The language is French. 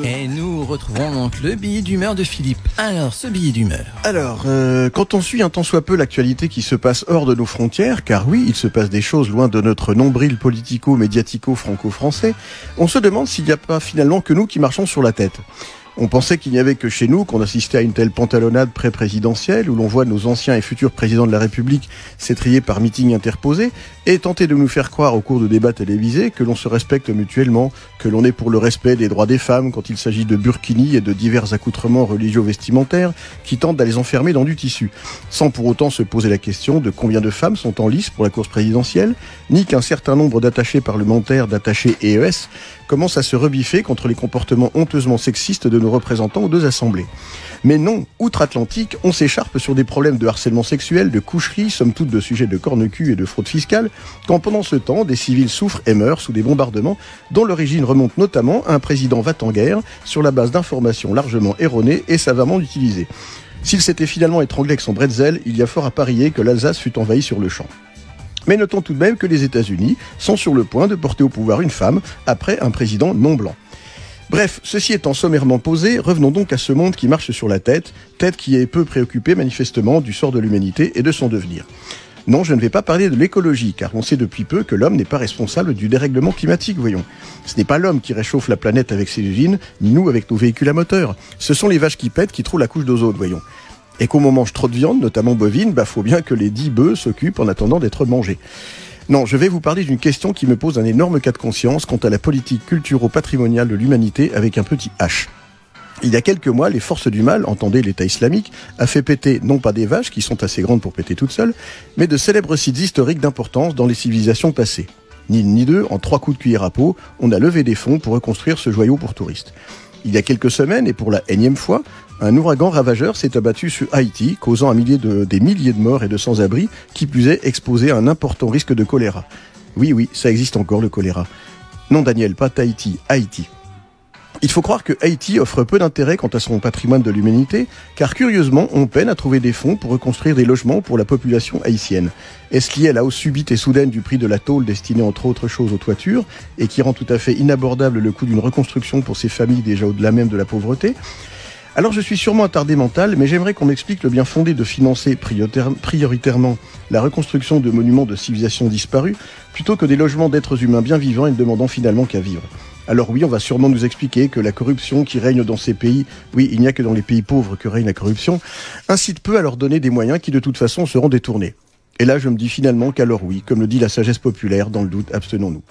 Et nous retrouvons donc le billet d'humeur de Philippe. Alors, ce billet d'humeur. Alors, quand on suit un tant soit peu l'actualité qui se passe hors de nos frontières, car oui, il se passe des choses loin de notre nombril politico-médiatico-franco-français, on se demande s'il n'y a pas finalement que nous qui marchons sur la tête. On pensait qu'il n'y avait que chez nous qu'on assistait à une telle pantalonnade pré-présidentielle où l'on voit nos anciens et futurs présidents de la République s'étrier par meeting interposé et tenter de nous faire croire au cours de débats télévisés que l'on se respecte mutuellement, que l'on est pour le respect des droits des femmes quand il s'agit de burkinis et de divers accoutrements religieux vestimentaires qui tentent d'aller enfermer dans du tissu, sans pour autant se poser la question de combien de femmes sont en lice pour la course présidentielle, ni qu'un certain nombre d'attachés parlementaires, d'attachés EES, commencent à se rebiffer contre les comportements honteusement sexistes de nos représentants aux deux assemblées. Mais non, outre-Atlantique, on s'écharpe sur des problèmes de harcèlement sexuel, de coucherie, somme toute de sujets de corne-cul et de fraude fiscale, quand pendant ce temps, des civils souffrent et meurent sous des bombardements dont l'origine remonte notamment à un président va-t-en-guerre sur la base d'informations largement erronées et savamment utilisées. S'il s'était finalement étranglé avec son bretzel, il y a fort à parier que l'Alsace fut envahie sur le champ. Mais notons tout de même que les États-Unis sont sur le point de porter au pouvoir une femme après un président non blanc. Bref, ceci étant sommairement posé, revenons donc à ce monde qui marche sur la tête qui est peu préoccupée manifestement du sort de l'humanité et de son devenir. Non, je ne vais pas parler de l'écologie, car on sait depuis peu que l'homme n'est pas responsable du dérèglement climatique, voyons. Ce n'est pas l'homme qui réchauffe la planète avec ses usines, ni nous avec nos véhicules à moteur. Ce sont les vaches qui pètent qui trouvent la couche d'ozone, voyons. Et comme on mange trop de viande, notamment bovine, faut bien que les 10 bœufs s'occupent en attendant d'être mangés. Non, je vais vous parler d'une question qui me pose un énorme cas de conscience quant à la politique culturo-patrimoniale de l'humanité avec un petit H. Il y a quelques mois, les forces du mal, entendez l'État islamique, a fait péter non pas des vaches qui sont assez grandes pour péter toutes seules, mais de célèbres sites historiques d'importance dans les civilisations passées. Ni une ni deux, en 3 coups de cuillère à peau, on a levé des fonds pour reconstruire ce joyau pour touristes. Il y a quelques semaines, et pour la énième fois, un ouragan ravageur s'est abattu sur Haïti, causant des milliers de morts et de sans-abri, qui plus est exposés à un important risque de choléra. Oui, ça existe encore le choléra. Non Daniel, pas Tahiti, Haïti. Il faut croire que Haïti offre peu d'intérêt quant à son patrimoine de l'humanité, car curieusement, on peine à trouver des fonds pour reconstruire des logements pour la population haïtienne. Est-ce lié à la hausse subite et soudaine du prix de la tôle destinée entre autres choses aux toitures, et qui rend tout à fait inabordable le coût d'une reconstruction pour ces familles déjà au-delà même de la pauvreté ? Alors je suis sûrement attardé mental, mais j'aimerais qu'on m'explique le bien fondé de financer prioritairement la reconstruction de monuments de civilisations disparues, plutôt que des logements d'êtres humains bien vivants et ne demandant finalement qu'à vivre. Alors oui, on va sûrement nous expliquer que la corruption qui règne dans ces pays, oui, il n'y a que dans les pays pauvres que règne la corruption, incite peu à leur donner des moyens qui de toute façon seront détournés. Et là je me dis finalement qu'alors oui, comme le dit la sagesse populaire, dans le doute, abstenons-nous.